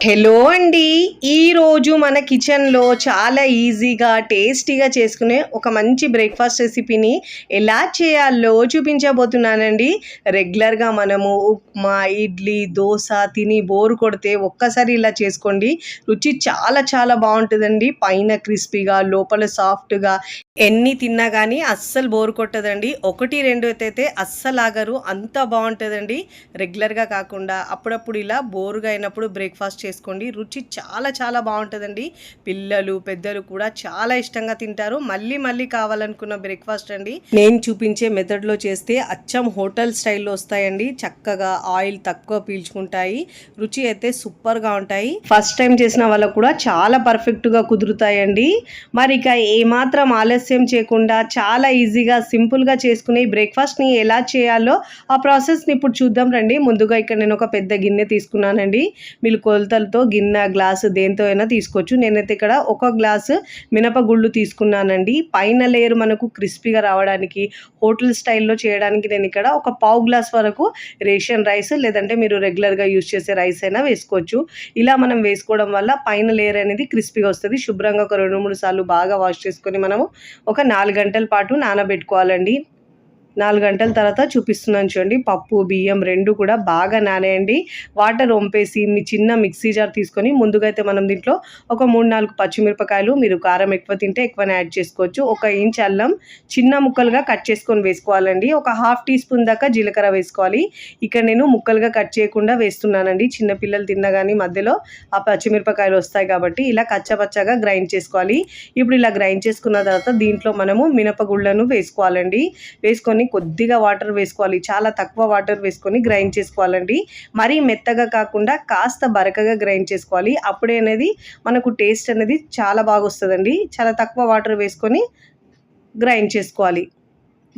Hello అండి. ఈరోజు మన కిచెన్లో చాలా ఈజీగా టేస్టీగా చేసుకునే ఒక మంచి బ్రేక్ఫాస్ట్ రెసిపీని ఎలా చేయాలో చూపించబోతున్నానండి. రెగ్యులర్గా మనము ఉప్మా, ఇడ్లీ, దోశ తిని బోరు కొడితే ఒక్కసారి ఇలా చేసుకోండి. రుచి చాలా చాలా బాగుంటుందండి. పైన క్రిస్పీగా, లోపల సాఫ్ట్గా, ఎన్ని తిన్నా కానీ అస్సలు బోరు కొట్టదండి. 1, 2 అయితే అస్సలు ఆగరు, అంత బాగుంటుందండి. రెగ్యులర్గా కాకుండా అప్పుడప్పుడు ఇలా బోరుగా అయినప్పుడు బ్రేక్ఫాస్ట్ చేసుకోండి. రుచి చాలా చాలా బాగుంటుందండి. పిల్లలు పెద్దలు కూడా చాలా ఇష్టంగా తింటారు. మళ్ళీ మళ్ళీ కావాలనుకున్న బ్రేక్ఫాస్ట్ అండి. నేను చూపించే మెథడ్లో చేస్తే అచ్చం హోటల్ స్టైల్లో వస్తాయండి. చక్కగా ఆయిల్ తక్కువ పీల్చుకుంటాయి. రుచి అయితే సూపర్గా ఉంటాయి. ఫస్ట్ టైం చేసిన వాళ్ళకు కూడా చాలా పర్ఫెక్ట్గా కుదురుతాయండి. మరి ఇక ఏమాత్రం ఆలస్యం చేయకుండా చాలా ఈజీగా సింపుల్గా చేసుకునే బ్రేక్ఫాస్ట్ని ఎలా చేయాలో ఆ ప్రాసెస్ని ఇప్పుడు చూద్దాం రండి. ముందుగా ఇక్కడ నేను ఒక పెద్ద గిన్నె తీసుకున్నానండి. మీరు కొలతలతో గిన్నె, గ్లాసు దేంతో అయినా తీసుకోవచ్చు. నేనైతే ఇక్కడ 1 గ్లాసు మినపగుళ్ళు తీసుకున్నానండి. పైన లేయర్ మనకు క్రిస్పీగా రావడానికి, హోటల్ స్టైల్లో చేయడానికి నేను ఇక్కడ ఒక 1/2 గ్లాస్ వరకు రేషన్ రైస్, లేదంటే మీరు రెగ్యులర్గా యూజ్ చేసే రైస్ అయినా వేసుకోవచ్చు. ఇలా మనం వేసుకోవడం వల్ల పైన లేయర్ అనేది క్రిస్పీగా వస్తుంది. శుభ్రంగా ఒక 2-3 సార్లు బాగా వాష్ చేసుకొని మనము ఒక 4 గంటల పాటు నానబెట్టుకోవాలండి. 4 గంటల తర్వాత చూపిస్తున్నాను చూడండి. పప్పు, బియ్యం 2 కూడా బాగా నానేయండి. వాటర్ వంపేసి మీ చిన్న మిక్సీ జార్ తీసుకొని ముందుగా అయితే మనం దీంట్లో ఒక 3-4 పచ్చిమిరపకాయలు, మీరు కారం ఎక్కువ తింటే ఎక్కువనే యాడ్ చేసుకోవచ్చు. 1 ఇంచ్ అల్లం చిన్న ముక్కలుగా కట్ చేసుకొని వేసుకోవాలండి. ఒక 1/2 టీ స్పూన్ దాకా జీలకర్ర వేసుకోవాలి. ఇక్కడ నేను ముక్కలుగా కట్ చేయకుండా వేస్తున్నానండి. చిన్నపిల్లలు తిన్నా కానీ మధ్యలో ఆ పచ్చిమిరపకాయలు వస్తాయి కాబట్టి ఇలా కచ్చపచ్చగా గ్రైండ్ చేసుకోవాలి. ఇప్పుడు ఇలా గ్రైండ్ చేసుకున్న తర్వాత దీంట్లో మనము మినపగుళ్ళను వేసుకోవాలండి. వేసుకొని కొద్దిగా వాటర్ వేసుకోవాలి. చాలా తక్కువ వాటర్ వేసుకొని గ్రైండ్ చేసుకోవాలండి. మరీ మెత్తగా కాకుండా కాస్త బరకగా గ్రైండ్ చేసుకోవాలి. అప్పుడే అనేది మనకు టేస్ట్ అనేది చాలా బాగా వస్తుందండి. చాలా తక్కువ వాటర్ వేసుకొని గ్రైండ్ చేసుకోవాలి.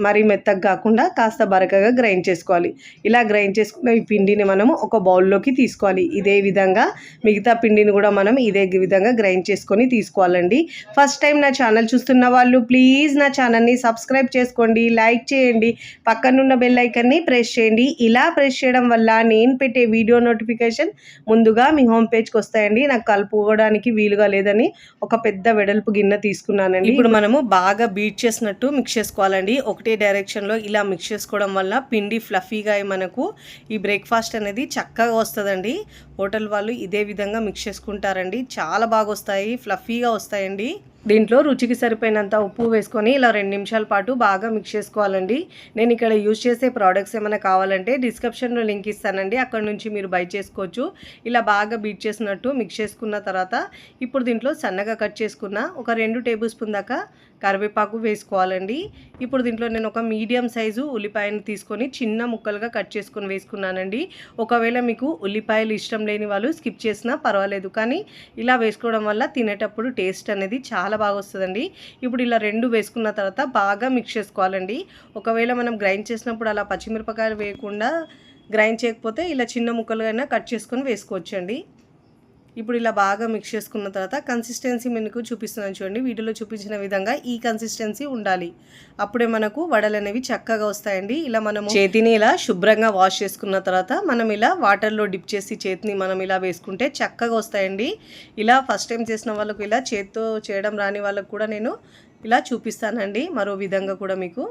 మరీ మెత్తగా కాకుండా కాస్త బరకగా గ్రైండ్ చేసుకోవాలి. ఇలా గ్రైండ్ చేసుకున్న ఈ పిండిని మనము ఒక బౌల్లోకి తీసుకోవాలి. ఇదే విధంగా మిగతా పిండిని కూడా మనం ఇదే విధంగా గ్రైండ్ చేసుకొని తీసుకోవాలండి. ఫస్ట్ టైం నా ఛానల్ చూస్తున్న వాళ్ళు ప్లీజ్ నా ఛానల్ని సబ్స్క్రైబ్ చేసుకోండి, లైక్ చేయండి, పక్కనున్న బెల్ ఐకాన్ని ప్రెస్ చేయండి. ఇలా ప్రెస్ చేయడం వల్ల నేను పెట్టే వీడియో నోటిఫికేషన్ ముందుగా మీ హోమ్ పేజ్కి వస్తాయండి. నాకు కలుపుకోవడానికి వీలుగా లేదని ఒక పెద్ద వెడల్పు గిన్నె తీసుకున్నానండి. ఇప్పుడు మనము బాగా బీట్ చేసినట్టు మిక్స్ చేసుకోవాలండి. ఒకటే డైరెక్షన్లో ఇలా మిక్స్ చేసుకోవడం వల్ల పిండి ఫ్లఫీగా మనకు ఈ బ్రేక్ఫాస్ట్ అనేది చక్కగా వస్తుందండి. హోటల్ వాళ్ళు ఇదే విధంగా మిక్స్ చేసుకుంటారండి. చాలా బాగా వస్తాయి, ఫ్లఫీగా వస్తాయండి. దీంట్లో రుచికి సరిపోయినంత ఉప్పు వేసుకొని ఇలా 2 నిమిషాల పాటు బాగా మిక్స్ చేసుకోవాలండి. నేను ఇక్కడ యూజ్ చేసే ప్రోడక్ట్స్ ఏమైనా కావాలంటే డిస్క్రిప్షన్లో లింక్ ఇస్తానండి, అక్కడ నుంచి మీరు బై చేసుకోవచ్చు. ఇలా బాగా బీట్ చేసినట్టు మిక్స్ చేసుకున్న తర్వాత ఇప్పుడు దీంట్లో సన్నగా కట్ చేసుకున్న ఒక 2 టేబుల్ స్పూన్ దాకా కరివేపాకు వేసుకోవాలండి. ఇప్పుడు దీంట్లో నేను ఒక మీడియం సైజు ఉల్లిపాయను తీసుకొని చిన్న ముక్కలుగా కట్ చేసుకొని వేసుకున్నానండి. ఒకవేళ మీకు ఉల్లిపాయలు ఇష్టం లేని వాళ్ళు స్కిప్ చేసినా పర్వాలేదు, కానీ ఇలా వేసుకోవడం వల్ల తినేటప్పుడు టేస్ట్ అనేది చాలా బాగా వస్తుందండి. ఇప్పుడు ఇలా 2 వేసుకున్న తర్వాత బాగా మిక్స్ చేసుకోవాలండి. ఒకవేళ మనం గ్రైండ్ చేసినప్పుడు అలా పచ్చిమిరపకాయలు వేయకుండా గ్రైండ్ చేయకపోతే ఇలా చిన్న ముక్కలుగా కట్ చేసుకొని వేసుకోవచ్చండి. ఇప్పుడు ఇలా బాగా మిక్స్ చేసుకున్న తర్వాత కన్సిస్టెన్సీ మీకు చూపిస్తున్నాను చూడండి. వీడియోలో చూపించిన విధంగా ఈ కన్సిస్టెన్సీ ఉండాలి. అప్పుడే మనకు వడలు అనేవి చక్కగా వస్తాయండి. ఇలా మనము చేతిని ఇలా శుభ్రంగా వాష్ చేసుకున్న తర్వాత మనం ఇలా వాటర్లో డిప్ చేసి చేతిని మనం ఇలా వేసుకుంటే చక్కగా వస్తాయండి. ఇలా ఫస్ట్ టైం చేసిన వాళ్ళకు, ఇలా చేతితో చేయడం రాని వాళ్ళకు కూడా నేను ఇలా చూపిస్తానండి మరో విధంగా కూడా మీకు.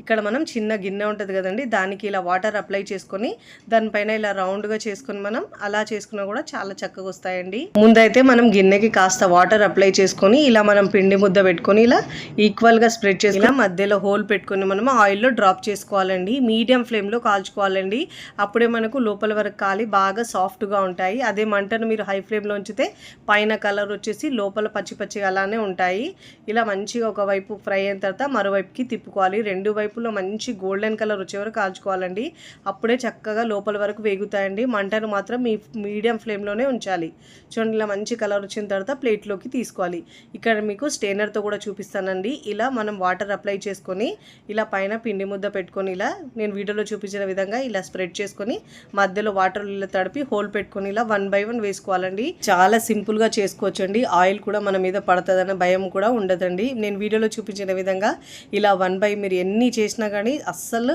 ఇక్కడ మనం చిన్న గిన్నె ఉంటుంది కదండి, దానికి ఇలా వాటర్ అప్లై చేసుకొని దానిపైన ఇలా రౌండ్గా చేసుకొని మనం అలా చేసుకున్నా కూడా చాలా చక్కగా వస్తాయండి. ముందైతే మనం గిన్నెకి కాస్త వాటర్ అప్లై చేసుకొని ఇలా మనం పిండి ముద్ద పెట్టుకొని ఇలా ఈక్వల్గా స్ప్రెడ్ చేసి ఇలా మధ్యలో హోల్ పెట్టుకొని మనం ఆయిల్లో డ్రాప్ చేసుకోవాలండి. మీడియం ఫ్లేమ్లో కాల్చుకోవాలండి. అప్పుడే మనకు లోపల వరకు కాలి బాగా సాఫ్ట్గా ఉంటాయి. అదే మంటను మీరు హై ఫ్లేమ్లో ఉంచితే పైన కలర్ వచ్చేసి లోపల పచ్చి పచ్చిగా అలానే ఉంటాయి. ఇలా మంచిగా ఒకవైపు ఫ్రై అయిన తర్వాత మరోవైపుకి తిప్పుకోవాలి. 2 వైపులో మంచి గోల్డెన్ కలర్ వచ్చే వరకు కాల్చుకోవాలండి. అప్పుడే చక్కగా లోపల వరకు వేగుతాయండి. మంటను మాత్రం మీడియం ఫ్లేమ్లోనే ఉంచాలి. చూడండి, ఇలా మంచి కలర్ వచ్చిన తర్వాత ప్లేట్లోకి తీసుకోవాలి. ఇక్కడ మీకు స్టెయినర్తో కూడా చూపిస్తానండి. ఇలా మనం వాటర్ అప్లై చేసుకొని ఇలా పైన పిండి ముద్ద పెట్టుకొని ఇలా నేను వీడియోలో చూపించిన విధంగా ఇలా స్ప్రెడ్ చేసుకొని మధ్యలో వాటర్ తడిపి హోల్ పెట్టుకొని ఇలా 1 by 1 వేసుకోవాలండి. చాలా సింపుల్గా చేసుకోవచ్చండి. ఆయిల్ కూడా మన మీద పడుతుందన్న భయం కూడా ఉండదండి. నేను వీడియోలో చూపించిన విధంగా ఇలా 1 by మీరు ఎన్ని చేసినా కానీ అస్సలు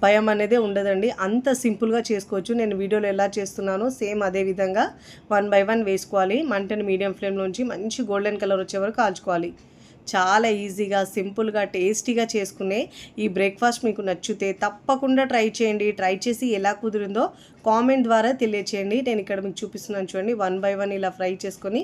భయం అనేదే ఉండదండి. అంత సింపుల్గా చేసుకోవచ్చు. నేను వీడియోలో ఎలా చేస్తున్నానో సేమ్ అదే విధంగా 1 బై 1 వేసుకోవాలి. మంటని మీడియం ఫ్లేమ్లోంచి మంచి గోల్డెన్ కలర్ వచ్చే వరకు కాల్చుకోవాలి. చాలా ఈజీగా, సింపుల్గా, టేస్టీగా చేసుకునే ఈ బ్రేక్ఫాస్ట్ మీకు నచ్చితే తప్పకుండా ట్రై చేయండి. ట్రై చేసి ఎలా కుదిరిందో కామెంట్ ద్వారా తెలియచేయండి. నేను ఇక్కడ మీకు చూపిస్తున్నాను చూడండి. 1 బై 1 ఇలా ఫ్రై చేసుకొని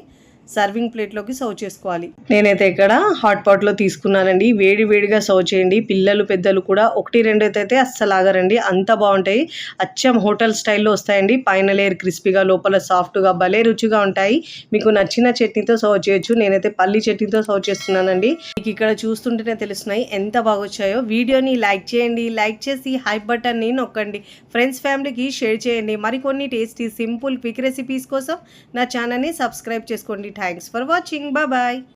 సర్వింగ్ ప్లేట్లోకి సర్వ్ చేసుకోవాలి. నేనైతే ఇక్కడ హాట్ పాట్లో తీసుకున్నానండి. వేడి వేడిగా సర్వ్ చేయండి. పిల్లలు పెద్దలు కూడా 1, 2 అయితే అస్సలు ఆగరండి. అంత బాగుంటాయి. అచ్చం హోటల్ స్టైల్లో వస్తాయండి. పైన లేయర్ క్రిస్పీగా, లోపల సాఫ్ట్గా, భలే రుచిగా ఉంటాయి. మీకు నచ్చిన చట్నీతో సర్వ్ చేయొచ్చు. నేనైతే పల్లి చట్నీతో సర్వ్ చేస్తున్నానండి. మీకు ఇక్కడ చూస్తుంటేనే తెలుస్తున్నాయి ఎంత బాగా వచ్చాయో. వీడియోని లైక్ చేయండి. లైక్ చేసి హైప్ బటన్ని నొక్కండి. ఫ్రెండ్స్ ఫ్యామిలీకి షేర్ చేయండి. మరికొన్ని టేస్టీ సింపుల్ క్విక్ రెసిపీస్ కోసం నా ఛానల్ని సబ్స్క్రైబ్ చేసుకోండి. Thanks for watching. Bye bye.